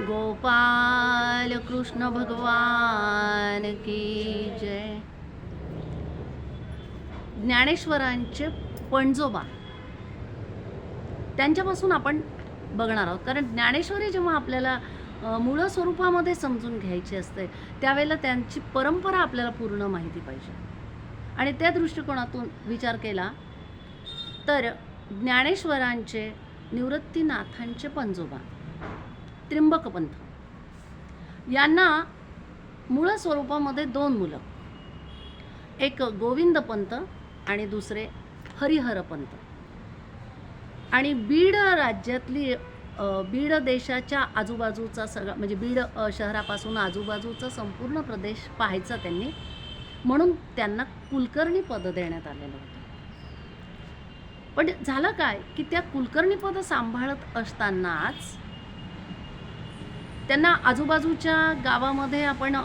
गोपाल कृष्ण भगवान की जय. ज्ञानेश्वरांचे पणजोबा त्यांच्यापासून आपण बघणार आहोत. कारण ज्ञानेश्वरी जेव्हा आपल्याला मूळ स्वरूपामध्ये समजून घ्यायची असते त्यावेळेला त्यांची परंपरा आपल्याला पूर्ण माहिती पाहिजे. आणि त्या दृष्टिकोनातून विचार केला तर ज्ञानेश्वरांचे निवृत्तीनाथांचे पणजोबा त्र्यंबकपंत यांना मूळ स्वरूपामध्ये 2 मुलं, एक गोविंदपंत आणि दुसरे हरिहरपंत. आणि बीड राज्यातली बीड देशाच्या आजूबाजूचा सगळा म्हणजे बीड शहरापासून आजूबाजूचा संपूर्ण प्रदेश पाहायचा त्यांनी, म्हणून त्यांना कुलकर्णी पद देण्यात आलेलं होतं. पण झालं काय की त्या कुलकर्णी पद सांभाळत असतानाच त्यांना आजूबाजूच्या गावामध्ये आपण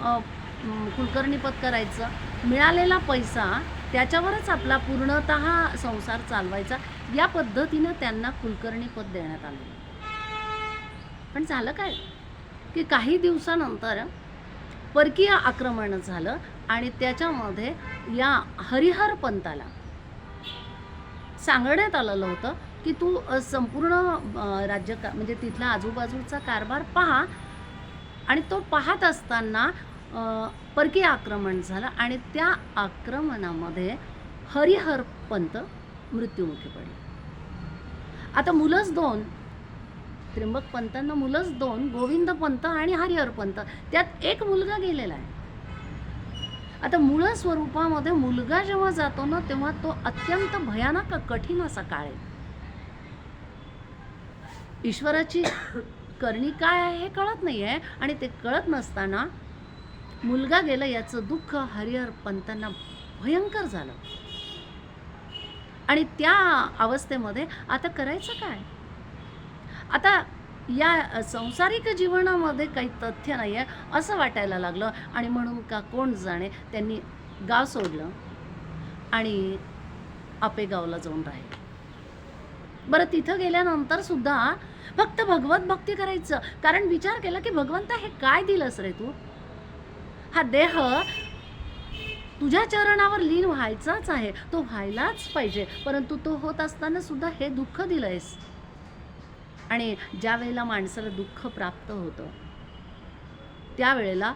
कुलकर्णी पद करायचं, मिळालेला पैसा त्याच्यावरच आपला पूर्णतः संसार चालवायचा, या पद्धतीनं त्यांना कुलकर्णी पद देण्यात आलं. पण झालं काय की काही दिवसानंतर परकीय आक्रमण झालं आणि त्याच्यामध्ये या हरिहर पंताला सांगण्यात आलेलं होतं की तू संपूर्ण राज्य म्हणजे तिथला आजूबाजूचा कारभार पहा. आणि तो पाहत असताना परकीय आक्रमण झालं आणि त्या आक्रमणामध्ये हरिहर पंत मृत्युमुखी पडले. आता मुलंच 2, त्र्यंबक पंतांना मुलंच 2, गोविंद पंत आणि हरिहर पंत, त्यात एक मुलगा गेलेला आहे. आता मूळ स्वरूपामध्ये मुलगा जेव्हा जातो ना तेव्हा तो अत्यंत भयानक कठीण असा काळ आहे. ईश्वराची करणी काय आहे हे कळत नाही आहे आणि ते कळत नसताना मुलगा गेला याचं दुःख हरिहर पंतांना भयंकर झालं. आणि त्या अवस्थेमध्ये आता करायचं काय? आता या सांसारिक जीवनामध्ये काही तथ्य नाही आहे असं वाटायला लागलं आणि म्हणून का कोण जाणे त्यांनी गाव सोडलं आणि आपेगावला जाऊन राहिले. बरं, तिथं गेल्यानंतर सुद्धा फक्त भगवत भक्ती करायचं. कारण विचार केला की भगवंता हे काय दिलंस रे तू? हा देह तुझ्या चरणावर लीन व्हायचाच आहे, तो व्हायलाच पाहिजे, परंतु तो होत असताना सुद्धा हे दुःख दिलंयस. आणि ज्या वेळेला माणसाला दुःख प्राप्त होतं त्यावेळेला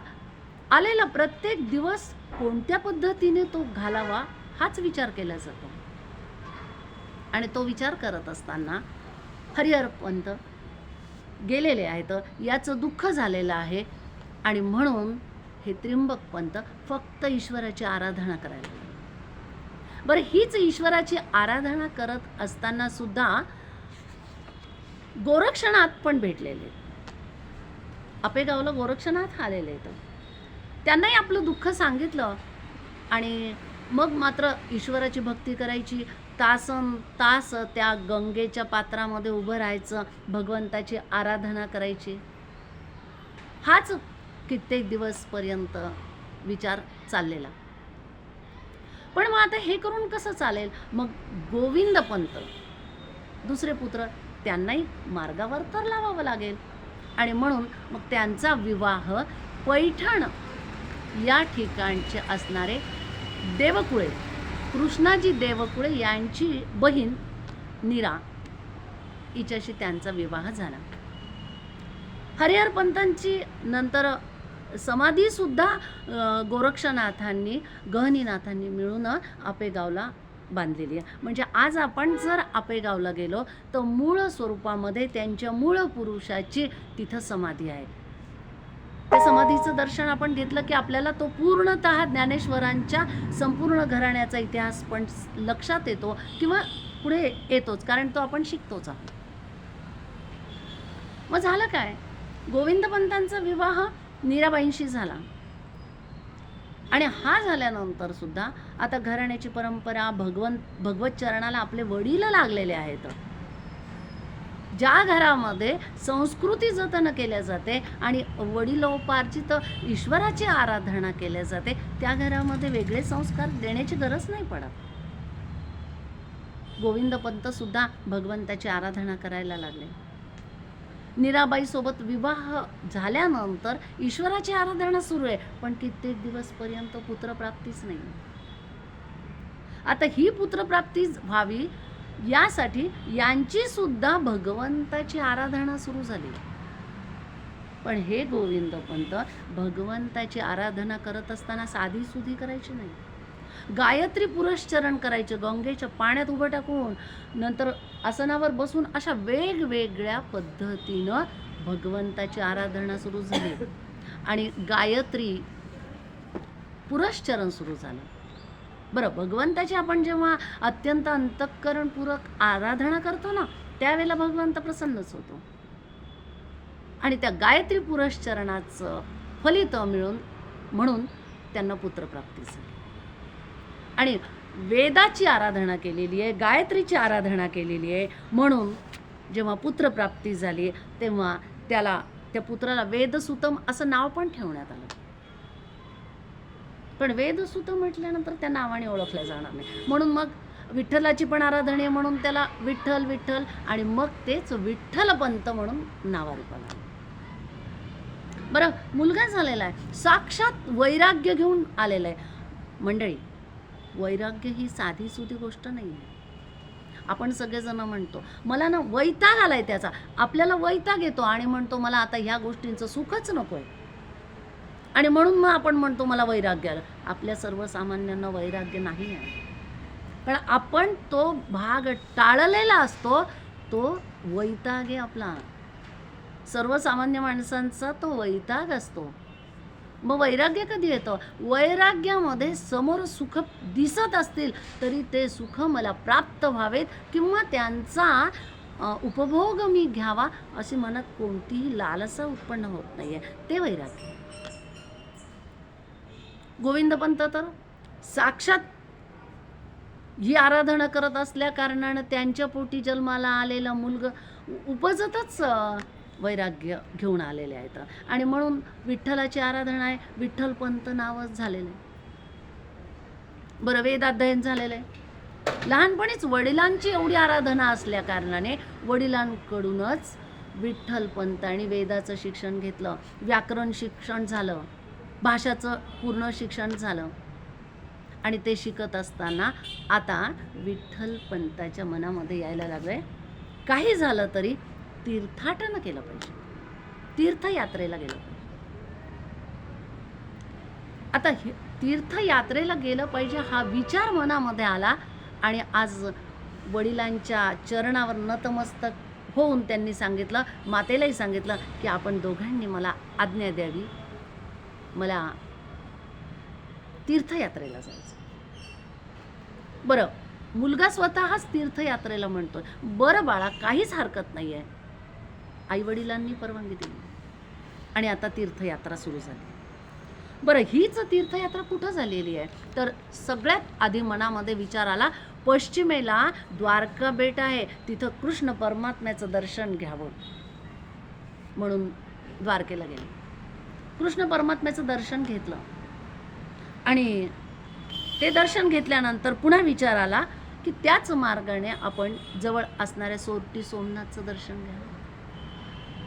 आलेला प्रत्येक दिवस कोणत्या पद्धतीने तो घालावा हाच विचार केला जातो. आणि तो विचार करत असताना हरिहर पंत गेलेले आहेत, याचं दुःख झालेलं आहे. आणि म्हणून हे त्र्यंबक पंत फक्त ईश्वराची आराधना करायला लागले. बरं, हीच ईश्वराची आराधना करत असताना सुद्धा गोरक्षनाथ पण भेटलेले. आपेगावला गोरक्षनाथ आलेले आहेत. त्यांनाही आपलं दुःख सांगितलं आणि मग मात्र ईश्वराची भक्ती करायची. तासन तास त्या गंगेच्या पात्रामध्ये उभं राहायचं, भगवंताची आराधना करायची. हाच कित्येक दिवसपर्यंत विचार चाललेला. पण मग आता हे करून कसं चालेल? मग गोविंद पंत दुसरे पुत्र त्यांनाही मार्गावर तर लावावं लागेल. आणि म्हणून मग त्यांचा विवाह पैठण या ठिकाणचे असणारे देवकुळे, कृष्णाजी देवकुळे यांची बहीण नीरा हिच्याशी त्यांचा विवाह झाला. हरिहर पंतांची नंतर समाधी सुद्धा गोरक्षनाथांनी गहनीनाथांनी मिळून आपेगावला बांधलेली आहे. म्हणजे आज आपण जर आपेगावला गेलो तर मूळ स्वरूपामध्ये त्यांच्या मूळ पुरुषाची तिथं समाधी आहे. त्या समाधीचं दर्शन आपण घेतलं की आपल्याला तो पूर्णतः ज्ञानेश्वरांच्या संपूर्ण घराण्याचा इतिहास पण लक्षात येतो किंवा पुढे येतोच, कारण तो आपण शिकतोच आहोत. मग झालं काय? गोविंदपंतांचा विवाह नीराबाईंशी झाला. आणि हा झाल्यानंतर सुद्धा आता घराण्याची परंपरा भगवत चरणाला आपले वडील लागलेले आहेत. ज्या घरामध्ये संस्कृती जतन केल्या जाते आणि वडिलोपार्जित ईश्वराची आराधना केल्या जाते त्या घरामध्ये वेगळे संस्कार देण्याची गरज नाही पडत. गोविंदपंत सुद्धा भगवंताची आराधना करायला लागले. मीराबाई सोबत विवाह झाल्यानंतर ईश्वराची आराधना सुरू आहे, पण कित्येक दिवसपर्यंत पुत्रप्राप्तीच नाही. आता ही पुत्रप्राप्ती व्हावी यासाठी यांची सुद्धा भगवंताची आराधना सुरू झाली. पण हे गोविंद पंत भगवंताची आराधना करत असताना साधी सुधी करायची नाही. गायत्री पुरश्चरण करायचे, गंगेच्या पाण्यात उभं टाकून, नंतर आसनावर बसून, अशा वेगवेगळ्या पद्धतीनं भगवंताची आराधना सुरू झाली आणि गायत्री पुरश्चरण सुरू झालं. बरं, भगवंताची आपण जेव्हा अत्यंत अंतःकरणपूर्वक आराधना करतो ना, त्यावेळेला भगवंत प्रसन्नच होतो. आणि त्या गायत्री पुरश्चरणाचं फलित म्हणून त्यांना पुत्रप्राप्ती झाली. आणि वेदाची आराधना केलेली आहे, गायत्रीची आराधना केलेली आहे, म्हणून जेव्हा पुत्रप्राप्ती झाली तेव्हा त्या पुत्राला वेदसुतम असं नाव पण ठेवण्यात आलं. पण वेदसुत म्हटल्यानंतर त्या नावाने ओळखल्या जाणार नाही, म्हणून मग विठ्ठलाची पण आराधना आहे म्हणून त्याला विठ्ठल विठ्ठल, आणि मग तेच विठ्ठलपंत म्हणून नावारूपाला आलं. बरं, मुलगा झालेला आहे, साक्षात वैराग्य घेऊन आलेला आहे. मंडळी, वैराग्य ही साधी सुधी गोष्ट नाही आहे. आपण सगळेजण म्हणतो मला ना वैताग आलाय त्याचा, आपल्याला वैताग येतो आणि म्हणतो मला आता ह्या गोष्टींचं सुखच नको आहे, आणि म्हणून मग आपण म्हणतो मला वैराग्य आलं. आपल्या सर्वसामान्यांना वैराग्य नाही आहे, कारण आपण तो भाग टाळलेला असतो. तो वैताग आहे आपला, सर्वसामान्य माणसांचा तो वैताग असतो. मग वैराग्य कधी येतं? वैराग्यामध्ये समोर सुख दिसत असतील तरी ते सुख मला प्राप्त व्हावेत किंवा त्यांचा उपभोग मी घ्यावा अशी मनात कोणतीही लालसा उत्पन्न होत नाहीये, ते वैराग्य. गोविंदपंत तर साक्षात ही आराधना करत असल्या कारणानं त्यांच्या पोटी जन्माला आलेला मुलगा उपजतच वैराग्य घेऊन आलेले आहेत, आणि म्हणून विठ्ठलाची आराधना आहे, विठ्ठलपंत नावच झालेलं आहे. बरं, वेदाध्ययन झालेलं आहे. लहानपणीच वडिलांची एवढी आराधना असल्या कारणाने वडिलांकडूनच विठ्ठलपंत आणि वेदाचं शिक्षण घेतलं, व्याकरण शिक्षण झालं, भाषाचं पूर्ण शिक्षण झालं. आणि ते शिकत असताना आता विठ्ठलपंताच्या मनामध्ये यायला लागलंय काही झालं तरी तीर्थाटन केलं पाहिजे, तीर्थयात्रेला गेलं पाहिजे. आता तीर्थयात्रेला गेलं पाहिजे हा विचार मनामध्ये आला, आणि आज वडिलांच्या चरणावर नतमस्तक होऊन त्यांनी सांगितलं, मातेलाही सांगितलं की आपण दोघांनी मला आज्ञा द्यावी, मला तीर्थयात्रेला जायचं. बरं, मुलगा स्वतःच तीर्थयात्रेला म्हणतोय. बरं बाळा, काहीच हरकत नाही आहे. आईवडिलांनी परवानगी दिली आणि आता तीर्थयात्रा सुरू झाली. बरं, हीच तीर्थयात्रा कुठं झालेली आहे? तर सगळ्यात आधी मनामध्ये विचार आला, पश्चिमेला द्वारका बेट आहे, तिथं कृष्ण परमात्म्याचं दर्शन घ्यावं म्हणून द्वारकेला गेले. कृष्ण परमात्म्याचं दर्शन घेतलं आणि ते दर्शन घेतल्यानंतर पुन्हा विचार आला की त्याच मार्गाने आपण जवळ असणाऱ्या सोरटी सोमनाथचं दर्शन घ्यावं.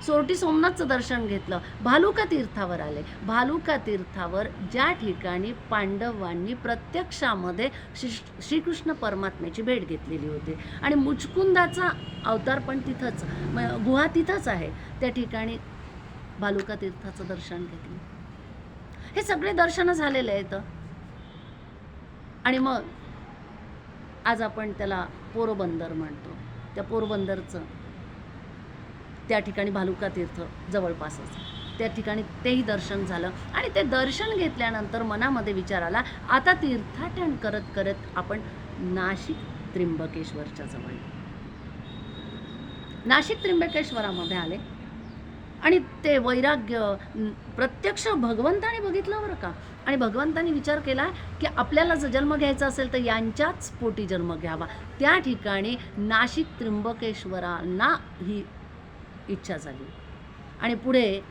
सोरटी सोमनाथचं दर्शन घेतलं, भालुका तीर्थावर आले. भालुका तीर्थावर ज्या ठिकाणी पांडवांनी प्रत्यक्षामध्ये श्रीकृष्ण परमात्म्याची भेट घेतलेली होती आणि मुचकुंदाचा अवतार पण तिथंच, गुहा तिथंच आहे, त्या ठिकाणी भालुका तीर्थाचं दर्शन घेतलं. हे सगळे दर्शन झालेले आहेत. आणि मग आज आपण त्याला पोरबंदर म्हणतो, त्या पोरबंदरचं त्या ठिकाणी भालुका तीर्थ जवळपासच, त्या ठिकाणी तेही दर्शन झालं. आणि ते दर्शन घेतल्यानंतर मनामध्ये विचार आला, आता तीर्थाटन करत करत आपण नाशिक त्र्यंबकेश्वरच्या जवळ, नाशिक त्र्यंबकेश्वरामध्ये आले. आणि ते वैराग्य प्रत्यक्ष भगवंताने बघितलं बरं का. आणि भगवंतानी विचार केला की आपल्याला जर जन्म घ्यायचा असेल तर यांच्याच पोटी जन्म घ्यावा. त्या ठिकाणी नाशिक त्र्यंबकेश्वरांना ही इच्छा झाली. आणि पुढे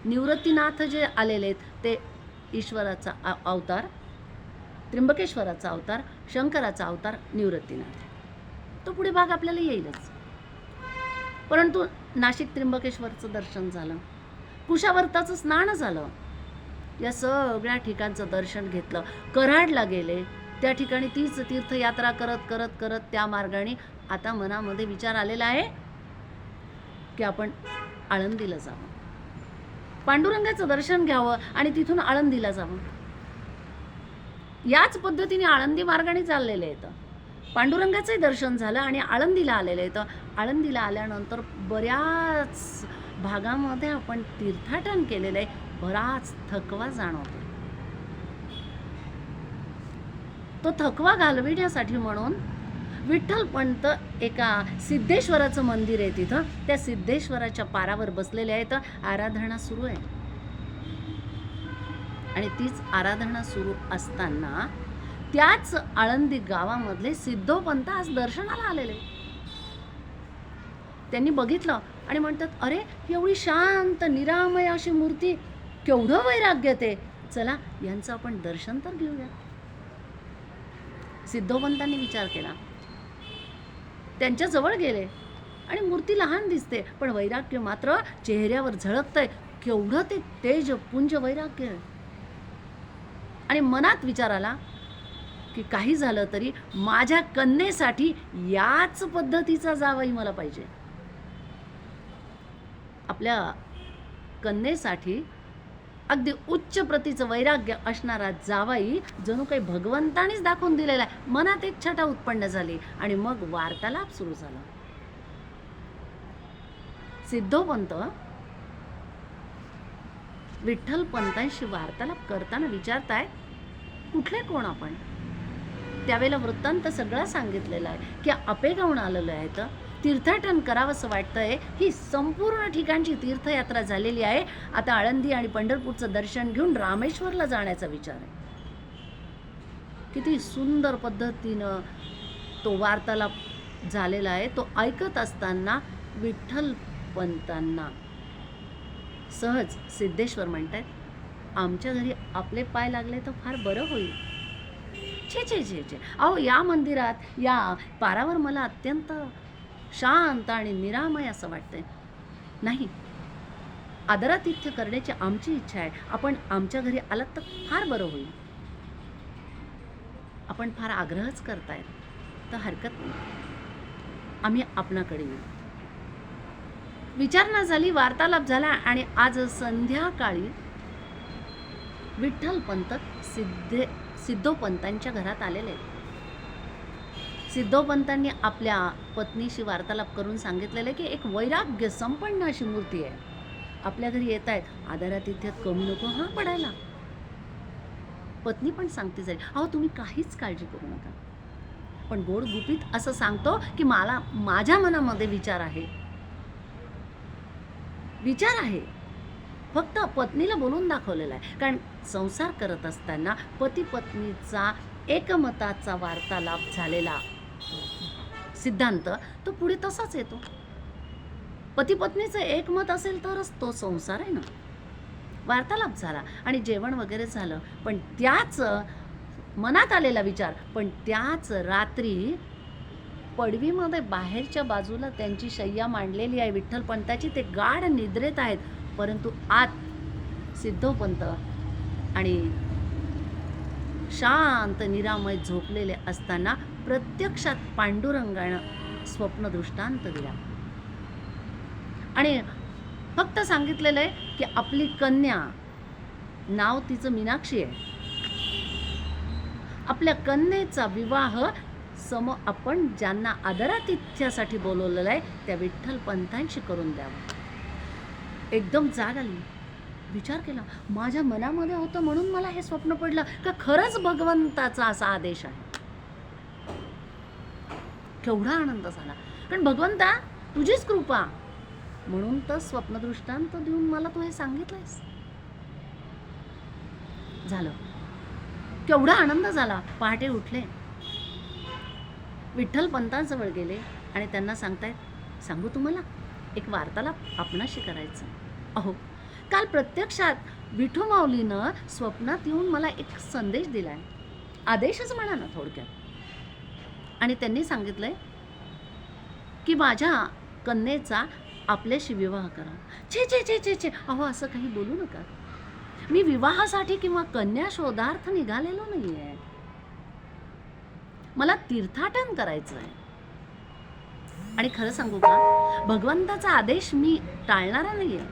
निवृत्तीनाथ जे आलेले आहेत ते ईश्वराचा अवतार, त्र्यंबकेश्वराचा अवतार, शंकराचा अवतार निवृत्तीनाथ. तो पुढे भाग आपल्याला येईलच. परंतु नाशिक त्र्यंबकेश्वरचं दर्शन झालं, कुशावर्ताचं स्नान झालं, या सगळ्या ठिकाणचं दर्शन घेतलं. कराडला गेले, त्या ठिकाणी तीच तीर्थयात्रा करत करत करत त्या मार्गाने आता मनामध्ये विचार आलेला आहे की आपण आळंदीला जावं, पांडुरंगाचं दर्शन घ्यावं आणि तिथून आळंदीला जावं. याच पद्धतीने आळंदी मार्गाने चाललेले आहेत. पांडुरंगाचंही दर्शन झालं आणि आळंदीला आलेले आहेत. आळंदीला आल्यानंतर बऱ्याच भागामध्ये आपण तीर्थाटन केलेलं आहे, बराच थकवा जाणवतो. तो थकवा घालविण्यासाठी म्हणून विठ्ठलपंत एका सिद्धेश्वराचं मंदिर आहे, तिथं त्या सिद्धेश्वराच्या पारावर बसलेले आहेत. आराधना सुरू आहे आणि तीच आराधना सुरू असताना त्याच आळंदी गावामधले सिद्धोपंत आज दर्शनाला आलेले. त्यांनी बघितलं आणि म्हणतात, अरे एवढी शांत निरामय अशी मूर्ती, केवढं वैराग्य ते, चला यांचं आपण दर्शन तर घेऊया. सिद्धोपंतांनी विचार केला, त्यांच्या जवळ गेले आणि मूर्ती लहान दिसते पण वैराग्य मात्र चेहऱ्यावर झळकतंय, केवढं ते तेजपुंज वैराग्य आहे. आणि मनात विचार आला की काही झालं तरी माझ्या कन्येसाठी याच पद्धतीचा जावई मला पाहिजे. आपल्या कन्येसाठी अगदी उच्च प्रतीचं वैराग्य असणारा जावई जणू काही भगवंतानीच दाखवून दिलेला आहे. मनात एक छटा उत्पन्न झाली आणि मग वार्तालाप सुरू झाला. सिद्धोपंत विठ्ठलपंतांशी वार्तालाप करताना विचारताय, कुठले कोण आपण? त्यावेळेला वृत्तांत सगळा सांगितलेला आहे की आपेगावून आलेलो आहे, तर तीर्थाटन करावंसं वाटतंय. ही संपूर्ण ठिकाणची तीर्थयात्रा झालेली आहे. आता आळंदी आणि पंढरपूरचं दर्शन घेऊन रामेश्वरला जाण्याचा विचार आहे. किती सुंदर पद्धतीनं तो वार्तालाप झालेला आहे. तो ऐकत असताना विठ्ठलपंतांना सहज सिद्धेश्वर म्हणतात, आमच्या घरी आपले पाय लागले तर फार बरं होईल. छे छे छे छे, अहो या मंदिरात या पारावर मला अत्यंत शांत आणि निरामय असं वाटतंय. नाही, आदरातिथ्य करण्याची आमची इच्छा आहे. आपण आमच्या घरी आलात तर फार बरं होईल. आपण फार आग्रहच करतायत तर हरकत नाही, आम्ही आपणाकडे येऊ. विचारणा झाली, वार्तालाप झाला आणि आज संध्याकाळी विठ्ठलपंत सिद्धोपंतांच्या घरात आलेले. सिद्धोपंतांनी आपल्या पत्नीशी वार्तालाप करून सांगितलेलं की एक वैराग्य संपन्न अशी मूर्ती आहे, आपल्या घरी येत आहेत, आदरातिथ्यात कमी नको हा पडायला. पत्नी पण सांगते जाईल, अहो तुम्ही काहीच काळजी करू नका, पण गोड गुपित असं सांगतो की मला माझ्या मनामध्ये विचार आहे. फक्त पत्नीला बोलून दाखवलेला आहे. कारण संसार करत असताना पती पत्नीचा एकमताचा वार्तालाप झालेला सिद्धांत तो पुढे तसाच येतो. पती पत्नीचं एकमत असेल तरच तो संसार आहे ना. वार्तालाप झाला आणि जेवण वगैरे झालं, पण त्याच मनात आलेला विचार, पण त्याच रात्री पडवीमध्ये बाहेरच्या बाजूला त्यांची शय्या मांडलेली आहे विठ्ठलपंताची, ते गाढ निद्रेत आहेत. परंतु आत सिद्धोपंत आणि शांत निरामय झोपलेले असताना प्रत्यक्षात पांडुरंगानं स्वप्न दृष्टांत दिला आणि फक्त सांगितलेलं आहे की आपली कन्या, नाव तिचं मीनाक्षी आहे, आपल्या कन्येचा विवाह आपण ज्यांना आदरातिथ्यासाठी बोलवलेलं आहे त्या विठ्ठलपंतांशी करून द्यावं. एकदम जाग आली, विचार केला, माझ्या मनामध्ये होतं म्हणून मला हे स्वप्न पडलं का खरंच भगवंताचा असा आदेश आहे. केवढा आनंद झाला, कारण भगवंता तुझीच कृपा म्हणून तर स्वप्नदृष्टांत देऊन मला तू हे सांगितलंयस. झालं, केवढा आनंद झाला. पहाटे उठले, विठ्ठलपंतांजवळ गेले आणि त्यांना सांगतायत, सांगू तुम्हाला एक वार्तालाप आपणाशी करायचं. अहो काल प्रत्यक्षात विठू माऊलीनं स्वप्नात येऊन मला एक संदेश दिलाय, आदेशच म्हणा ना थोडक्यात. आणि त्यांनी सांगितलंय की माझ्या कन्येचा आपल्याशी विवाह करा. छे छे छे छे छे, अहो असं काही बोलू नका. मी विवाहासाठी किंवा कन्या शोधार्थ निघालेलो नाही आहे. मला तीर्थाटन करायचं आहे. आणि खरं सांगू का, भगवंताचा आदेश मी टाळणारा नाही आहे,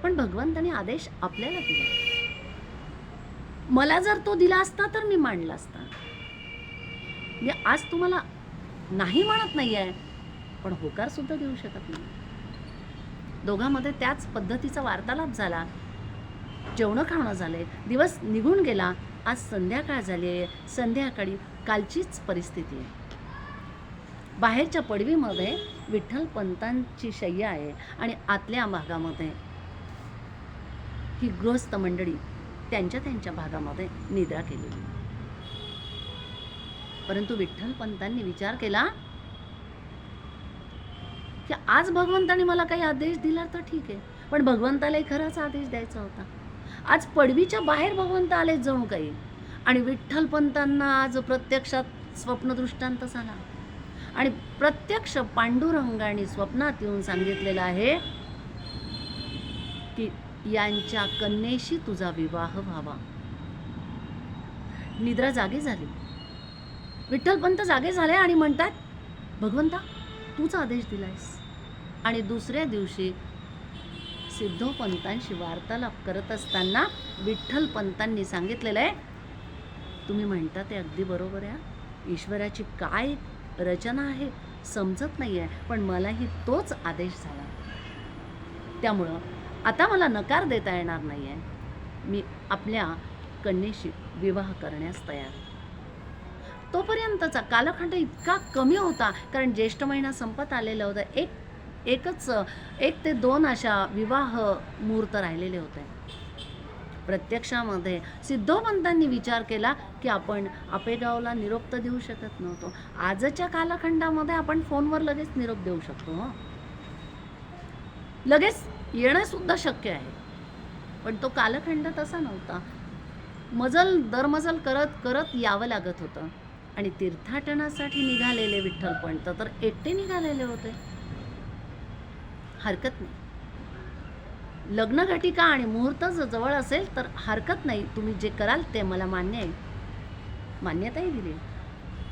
पण भगवंताने आदेश आपल्याला दिला. मला जर तो दिला असता तर मी मांडला असता. मी आज तुम्हाला नाही म्हणत नाही आहे, पण होकार सुद्धा देऊ शकत नाही. दोघांमध्ये त्याच पद्धतीचा वार्तालाप झाला. जेवणं खाणं झाले, दिवस निघून गेला. आज संध्याकाळ झाली आहे. संध्याकाळी कालचीच परिस्थिती आहे. बाहेरच्या पडवीमध्ये विठ्ठल पंतांची शय्या आहे आणि आतल्या भागामध्ये ही गृहस्थ मंडळी त्यांच्या भागामध्ये निद्रा केलेली. परंतु विठ्ठल पंतांनी विचार केला की आज भगवंताने मला काही आदेश दिला तर ठीक आहे, पण भगवंतालाही खराच आदेश द्यायचा होता. आज पडवीच्या बाहेर भगवंत आले जणू काही, आणि विठ्ठल पंतांना आज प्रत्यक्षात स्वप्नदृष्टांत झाला आणि प्रत्यक्ष पांडुरंगाने स्वप्नात येऊन सांगितलेलं आहे की यांच्या कन्येशी तुझा विवाह व्हावा. निद्रा जागी झाली. विठ्ठलपंत जागे झाले आणि म्हणतात, भगवंता तूच आदेश दिलायस. आणि दुसऱ्या दिवशी सिद्धोपंतांशी वार्तालाप करत असताना विठ्ठलपंतांनी सांगितलेलं आहे, तुम्ही म्हणता ते अगदी बरोबर आहे. ईश्वराची काय रचना आहे समजत नाही आहे, पण मलाही तोच आदेश झाला. त्यामुळं आता मला नकार देता येणार नाही आहे. मी आपल्या कन्येशी विवाह करण्यास तयार. तोपर्यंतचा कालखंड इतका कमी होता, कारण ज्येष्ठ महिना संपत आलेला होता. एक ते दोन अशा विवाह मुहूर्त राहिलेले होते. प्रत्यक्षामध्ये सिद्धोपंतांनी विचार केला की आपण आपेगावला निरोप तर देऊ शकत नव्हतो. आजच्या कालखंडामध्ये आपण फोनवर लगेच निरोप देऊ शकतो, लगेच येणं सुद्धा शक्य आहे. पण तो कालखंड तसा नव्हता. मजल दरमजल करत करत यावं लागत होतं. आणि तीर्थाटनासाठी निघालेले विठ्ठलपंत तर एकटे निघालेले होते. हरकत नाही, लग्नघटिका आणि मुहूर्त जर जवळ असेल तर हरकत नाही, तुम्ही जे कराल ते मला मान्य आहे. मान्यताही दिली.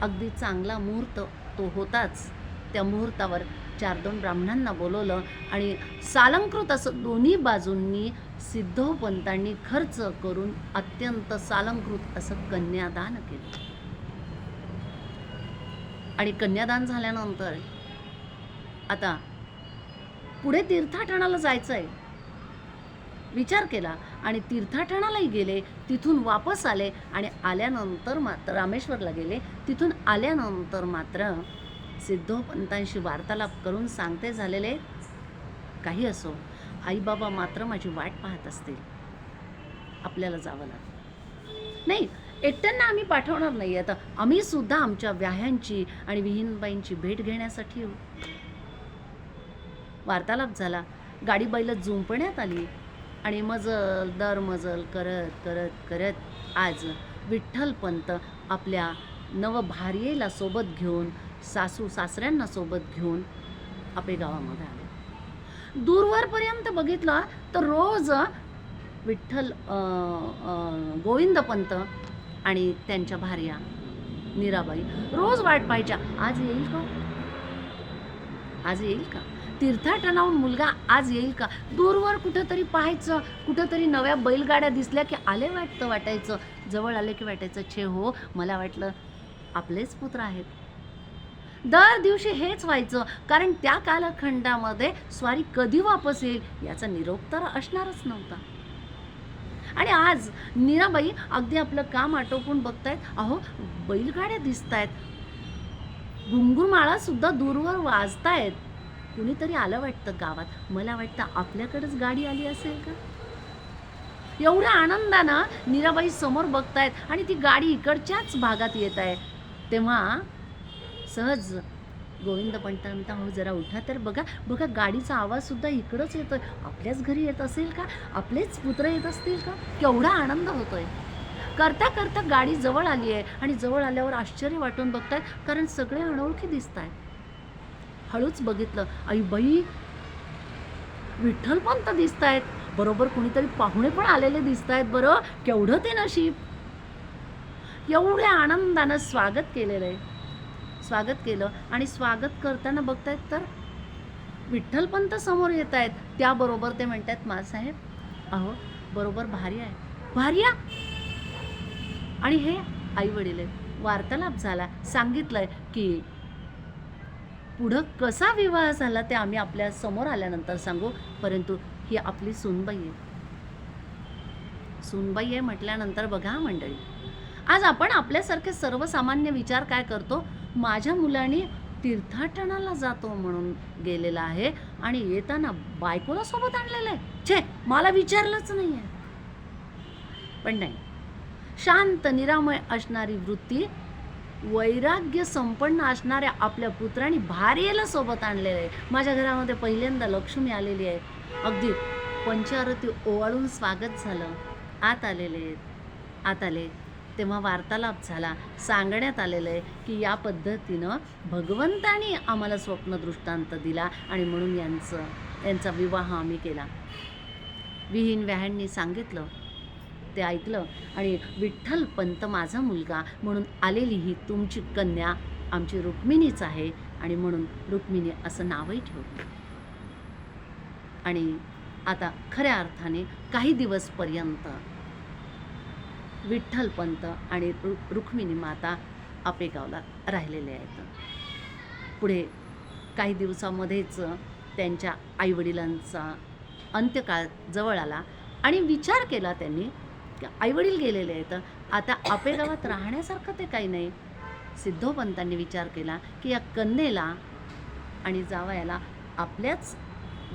अगदी चांगला मुहूर्त तो होताच. त्या मुहूर्तावर 4-2 ब्राह्मणांना बोलवलं आणि सालंकृत असं दोन्ही बाजूंनी सिद्धोपंतांनी खर्च करून अत्यंत सालंकृत असं कन्यादान केलं. आणि कन्यादान झाल्यानंतर आता पुढे तीर्थाटनाला जायचं आहे विचार केला आणि तीर्थाटनालाही गेले. तिथून वापस आले आणि आल्यानंतर मात्र रामेश्वरला गेले. तिथून आल्यानंतर मात्र सिद्धोपंतांशी वार्तालाप करून सांगते झालेले, काही असो आई बाबा मात्र माझी वाट पाहत असतील, आपल्याला जावं लागेल. नाही, एकट्यांना आम्ही पाठवणार नाही. आता आम्ही सुद्धा आमच्या व्याह्यांची आणि विहीनबाईंची भेट घेण्यासाठी येऊ. वार्तालाप झाला. गाडी बैल जुंपण्यात आली आणि मजल दर मजल करत करत करत आज विठ्ठलपंत आपल्या नवभार्येला सोबत घेऊन, सासू सासऱ्यांना सोबत घेऊन आपेगावामध्ये आले. दूरवरपर्यंत बघितलं तर रोज विठ्ठल गोविंदपंत आणि त्यांच्या भार्या मीराबाई रोज वाट पाहायच्या, आज येईल का, आज येईल का, तीर्थाटनाहून मुलगा आज येईल का. दूरवर कुठंतरी पाहायचं, कुठंतरी नव्या बैलगाड्या दिसल्या की आले वाटायचं, जवळ आले की वाटायचं छे हो, मला वाटलं आपलेच पुत्र आहेत. दर दिवशी हेच व्हायचं, कारण त्या कालखंडामध्ये स्वारी कधी वापस येईल याचा निरोप तर असणारच नव्हता. आणि आज मीराबाई अगदी आपलं काम आटोपून बघतायत. अहो बैलगाड्या दिसतायत, घुंगुरमाळा सुद्धा दूरवर वाजतायत. कुणीतरी आलं वाटतं गावात. मला वाटतं आपल्याकडेच गाडी आली असेल का. एवढ्या आनंदानं मीराबाई समोर बघतायत आणि ती गाडी इकडच्याच भागात येत आहे. तेव्हा सहज गोविंदपंत म्हणता, हो जरा उठा तर बघा बघा, गाडीचा आवाज सुद्धा इकडंच येतोय. आपल्याच घरी येत असेल का, आपलेच पुत्र येत असतील का. केवढा आनंद होतोय. करता करता गाडी जवळ आली आहे आणि जवळ आल्यावर आश्चर्य वाटून बघतायत, कारण सगळे अनोळखी दिसत आहेत. हळूच बघितलं, आई बाई, विठ्ठलपंत दिसत आहेत, बरोबर कुणीतरी पाहुणे पण आलेले दिसत आहेत, बरं केवढं ते नशीब. एवढ्या आनंदानं स्वागत केलेलं आहे. स्वागत केलं आणि स्वागत करताना बघतायत तर विठ्ठलपंत समोर येत आहेत. त्याबरोबर ते म्हणतात, माँसाहेब अहो बरोबर भार्या आहे. भार्या आणि हे आई वडील आहेत. वार्तालाप झाला, सांगितलंय की पुढं कसा विवाह झाला ते आम्ही आपल्या समोर आल्यानंतर सांगू, परंतु ही आपली सूनबाई आहे. सूनबाई आहे म्हटल्यानंतर बघा मंडळी, आज आपण आपल्यासारखे सर्वसामान्य विचार काय करतो, माझ्या मुलाने तीर्थाटनाला जातो म्हणून गेलेला आहे आणि येताना बायकोला सोबत आणलेलं आहे, छे मला विचारलंच नाही आहे. पण नाही, शांत निरामय असणारी वृत्ती वैराग्य संपन्न असणाऱ्या आपल्या पुत्राने भार्येला सोबत आणलेलं आहे. माझ्या घरामध्ये पहिल्यांदा लक्ष्मी आलेली आहे, अगदी पंचारती ओवाळून स्वागत झालं. आत आले तेव्हा वार्तालाप झाला, सांगण्यात आलेलं आहे की या पद्धतीनं भगवंतानी आम्हाला स्वप्न दृष्टांत दिला आणि म्हणून यांचा विवाह आम्ही केला. विहीन व्याहांनी सांगितलं, ते ऐकलं आणि विठ्ठलपंत माझा मुलगा म्हणून आलेली ही तुमची कन्या आमची रुक्मिणीच आहे आणि म्हणून रुक्मिणी असं नावही ठेवलं. आणि आता खऱ्या अर्थाने काही दिवसपर्यंत विठ्ठलपंत आणि रुक्मिणी माता आपेगावला राहिलेले आहेत. पुढे काही दिवसामध्येच त्यांच्या आईवडिलांचा अंत्यकाळ जवळ आला आणि विचार केला त्यांनी की आईवडील गेलेले आहेत, आता आपेगावात राहण्यासारखं ते काही नाही. सिद्धोपंतांनी विचार केला की या कन्येला आणि जावयाला आपल्याच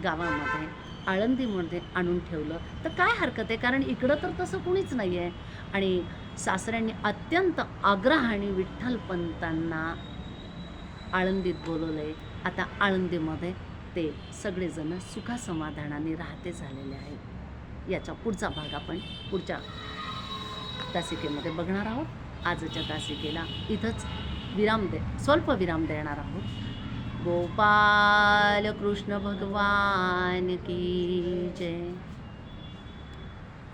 गावामध्ये आळंदीमध्ये आणून ठेवलं तर काय हरकत आहे, कारण इकडं तर तसं कुणीच नाही आहे. आणि सासऱ्यांनी अत्यंत आग्रहाने विठ्ठलपंतांना आळंदीत बोलवलं आहे. आता आळंदीमध्ये ते सगळेजण सुखासमाधानाने राहते झालेले आहेत. याचा पुढचा भाग आपण पुढच्या तासिकेमध्ये बघणार आहोत. आजच्या तासिकेला इथंच स्वल्प विराम देणार आहोत. गोपाल कृष्ण भगवान की जय.